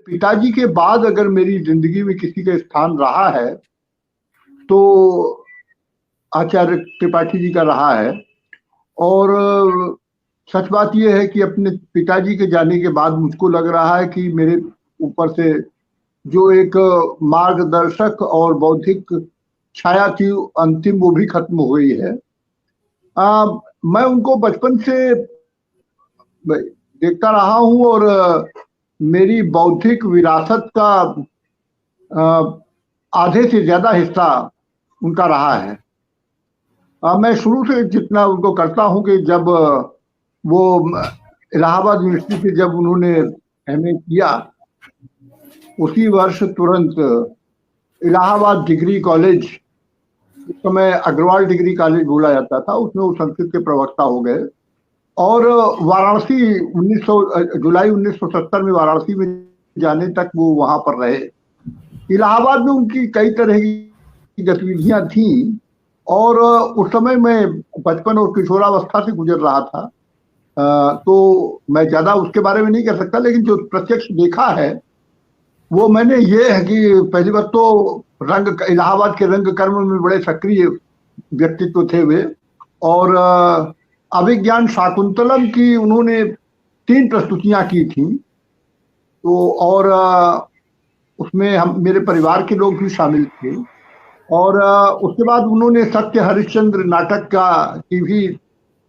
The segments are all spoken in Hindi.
पिताजी के बाद अगर मेरी जिंदगी में किसी का स्थान रहा है तो आचार्य त्रिपाठी जी का रहा है। और सच बात यह है कि अपने पिताजी के जाने के बाद मुझको लग रहा है कि मेरे ऊपर से जो एक मार्गदर्शक और बौद्धिक छाया थी अंतिम, वो भी खत्म हो गई है। मैं उनको बचपन से देखता रहा हूँ और मेरी बौद्धिक विरासत का आधे से ज्यादा हिस्सा उनका रहा है। मैं शुरू से जितना उनको करता हूँ कि जब वो इलाहाबाद यूनिवर्सिटी से जब उन्होंने एमए किया, उसी वर्ष तुरंत इलाहाबाद डिग्री कॉलेज, उस समय अग्रवाल डिग्री कॉलेज बोला जाता था, उसमें वो संस्कृत के प्रवक्ता हो गए। और वाराणसी जुलाई 1970 में वाराणसी में जाने तक वो वहां पर रहे। इलाहाबाद में उनकी कई तरह की गतिविधियां थी और उस समय मैं बचपन और किशोरावस्था से गुजर रहा था, तो मैं ज्यादा उसके बारे में नहीं कह सकता। लेकिन जो प्रत्यक्ष देखा है वो मैंने ये है कि पहली बात तो इलाहाबाद के रंग कर्म में बड़े सक्रिय व्यक्तित्व थे वे। और अभिज्ञान शाकुंतलम की उन्होंने 3 प्रस्तुतियां की थी, तो और उसमें हम मेरे परिवार के लोग भी शामिल थे। और उसके बाद उन्होंने सत्य हरिश्चंद्र नाटक की भी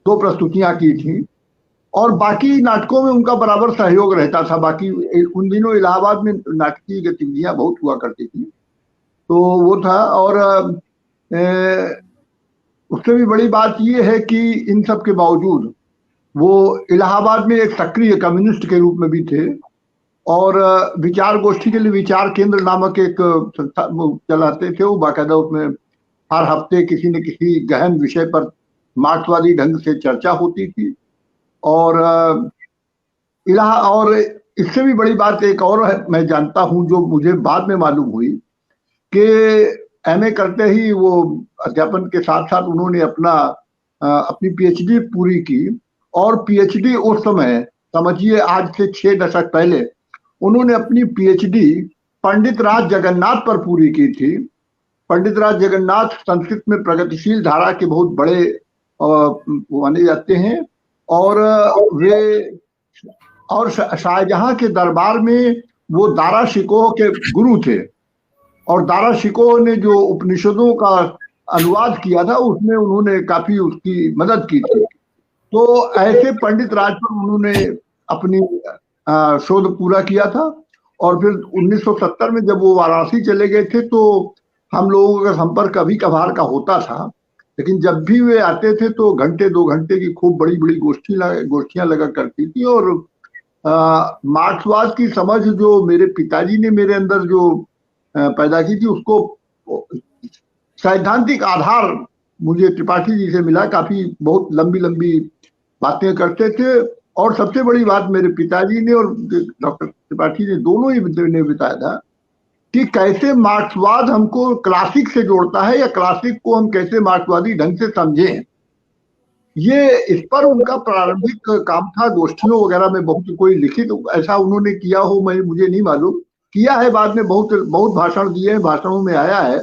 2 प्रस्तुतियां की थी और बाकी नाटकों में उनका बराबर सहयोग रहता था। बाकी उन दिनों इलाहाबाद में नाटकीय गतिविधियां बहुत हुआ करती थी, तो वो था। और उससे भी बड़ी बात यह है कि इन सब के बावजूद वो इलाहाबाद में एक सक्रिय कम्युनिस्ट के रूप में भी थे और विचार गोष्ठी के लिए विचार केंद्र नामक एक संस्था चलाते थे। वो बाकायदा उसमें हर हफ्ते किसी न किसी गहन विषय पर मार्क्सवादी ढंग से चर्चा होती थी। और और इससे भी बड़ी बात एक और है, मैं जानता हूं, जो मुझे बाद में मालूम हुई कि एमए करते ही वो अध्यापन के साथ साथ उन्होंने अपनी पीएचडी पूरी की। और पीएचडी उस समय, समझिए आज से 6 दशक पहले, उन्होंने अपनी पीएचडी पंडित राज जगन्नाथ पर पूरी की थी। पंडित राज जगन्नाथ संस्कृत में प्रगतिशील धारा के बहुत बड़े माने जाते हैं और वे और शाहजहां के दरबार में वो दारा शिकोह के गुरु थे। और दारा शिकोह ने जो उपनिषदों का अनुवाद किया था उसमें उन्होंने काफी उसकी मदद की थी। तो ऐसे पंडित राज पर उन्होंने अपनी शोध पूरा किया था। और फिर 1970 में जब वो वाराणसी चले गए थे तो हम लोगों का संपर्क कभी कभार का होता था, लेकिन जब भी वे आते थे तो घंटे 2 घंटे की खूब बड़ी बड़ी गोष्ठियां लगा करती थी। और मार्क्सवाद की समझ जो मेरे पिताजी ने मेरे अंदर जो पैदा की थी, उसको सैद्धांतिक आधार मुझे त्रिपाठी जी से मिला। काफी बहुत लंबी लंबी बातें करते थे। और सबसे बड़ी बात मेरे पिताजी ने और डॉक्टर त्रिपाठी ने दोनों ही ने बताया था कि कैसे मार्क्सवाद हमको क्लासिक से जोड़ता है या क्लासिक को हम कैसे मार्क्सवादी ढंग से समझें। ये इस पर उनका प्रारंभिक काम था। गोष्ठियों वगैरह में बहुत कोई लिखित ऐसा उन्होंने किया हो मुझे नहीं मालूम, किया है बाद में, बहुत भाषण दिए हैं, भाषणों में आया है।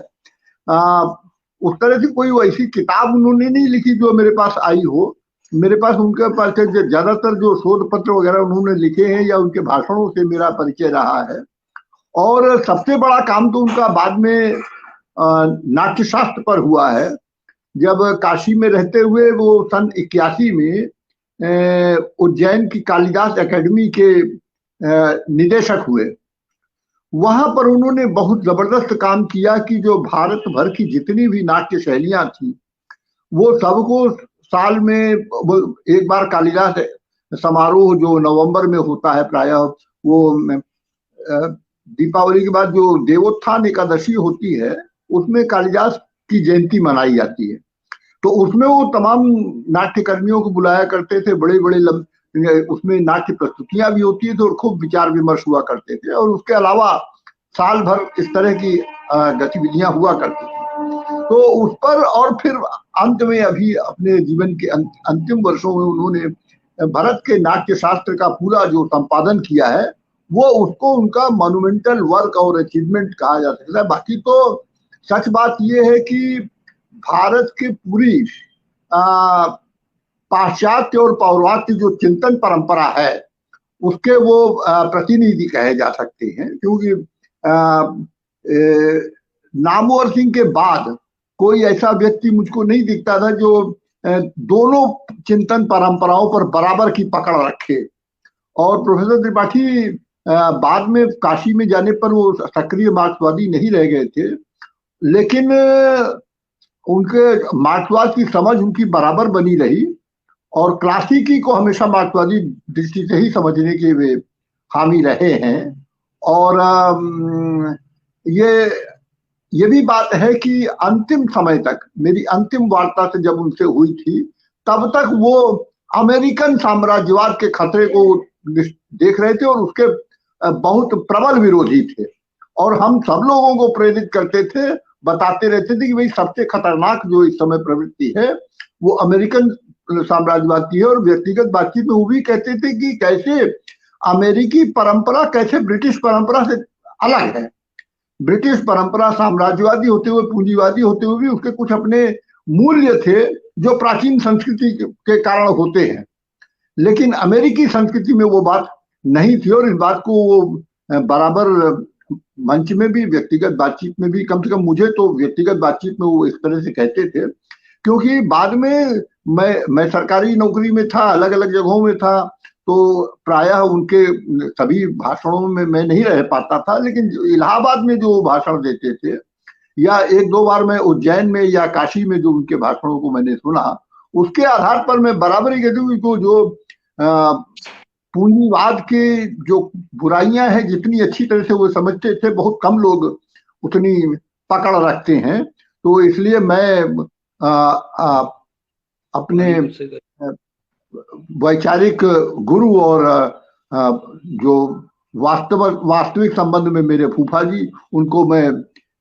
उस तरह से कोई वैसी किताब उन्होंने नहीं लिखी जो मेरे पास आई हो। मेरे पास उनके पास ज्यादातर जो शोध पत्र वगैरह उन्होंने लिखे हैं या उनके भाषणों से मेरा परिचय रहा है। और सबसे बड़ा काम तो उनका बाद में नाट्यशास्त्र पर हुआ है। जब काशी में रहते हुए वो सन 81 में उज्जैन की कालिदास एकेडमी के निदेशक हुए, वहां पर उन्होंने बहुत जबरदस्त काम किया कि जो भारत भर की जितनी भी नाट्य शैलियां थी वो सबको साल में एक बार कालिदास समारोह जो नवंबर में होता है प्रायः, वो दीपावली के बाद जो देवोत्थान एकादशी होती है उसमें कालिदास की जयंती मनाई जाती है। तो उसमें वो तमाम नाट्यकर्मियों को बुलाया करते थे। बड़े बड़े उसमें नाट्य प्रस्तुतियां भी होती है और खूब विचार विमर्श हुआ करते थे। और उसके अलावा साल भर इस तरह की गतिविधियां हुआ करती थी। तो उस पर और फिर अंत में अभी अपने जीवन के अंतिम वर्षों में उन्होंने भरत के नाट्य शास्त्र का पूरा जो संपादन किया है वो उसको उनका मॉन्यूमेंटल वर्क और अचीवमेंट कहा जा सकता है। बाकी तो सच बात ये है कि भारत की पूरी पाश्चात्य और पौर्वात्य जो चिंतन परंपरा है उसके वो प्रतिनिधि कहे जा सकते हैं, क्योंकि नामवर सिंह के बाद कोई ऐसा व्यक्ति मुझको नहीं दिखता था जो दोनों चिंतन परंपराओं पर बराबर की पकड़ रखे। और प्रोफेसर त्रिपाठी बाद में काशी में जाने पर वो सक्रिय मार्क्सवादी नहीं रह गए थे, लेकिन उनके मार्क्सवाद की समझ उनकी बराबर बनी रही और क्लासिकी को हमेशा मार्क्सवादी दृष्टि से ही समझने के वे हामी रहे हैं। और ये भी बात है कि अंतिम समय तक, मेरी अंतिम वार्ता से जब उनसे हुई थी, तब तक वो अमेरिकन साम्राज्यवाद के खतरे को देख रहे थे और उसके बहुत प्रबल विरोधी थे। और हम सब लोगों को प्रेरित करते थे, बताते रहते थे कि भाई सबसे खतरनाक जो इस समय प्रवृत्ति है वो अमेरिकन साम्राज्यवाद की है। और व्यक्तिगत बातचीत में वो भी कहते थे कि कैसे अमेरिकी परंपरा कैसे ब्रिटिश परंपरा से अलग है। ब्रिटिश परंपरा साम्राज्यवादी होते हुए, पूंजीवादी होते हुए भी उसके कुछ अपने मूल्य थे जो प्राचीन संस्कृति के कारण होते हैं, लेकिन अमेरिकी संस्कृति में वो बात नहीं थी। और इस बात को वो बराबर मंच में भी, व्यक्तिगत बातचीत में भी, कम से कम मुझे तो व्यक्तिगत बातचीत में वो इस तरह से कहते थे। क्योंकि बाद में मैं सरकारी नौकरी में था, अलग अलग जगहों में था, तो प्रायः उनके सभी भाषणों में मैं नहीं रह पाता था, लेकिन इलाहाबाद में जो भाषण देते थे या एक दो बार मैं उज्जैन में या काशी में जो उनके भाषणों को मैंने सुना, उसके आधार पर मैं बराबर ही कहती हूँ कि जो पूंजीवाद के जो बुराइयां हैं जितनी अच्छी तरह से वो समझते थे, बहुत कम लोग उतनी पकड़ रखते हैं। तो इसलिए मैं अपने वैचारिक गुरु और जो वास्तविक संबंध में मेरे फूफा जी, उनको मैं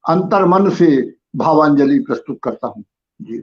अंतर्मन से भावांजलि प्रस्तुत करता हूँ जी।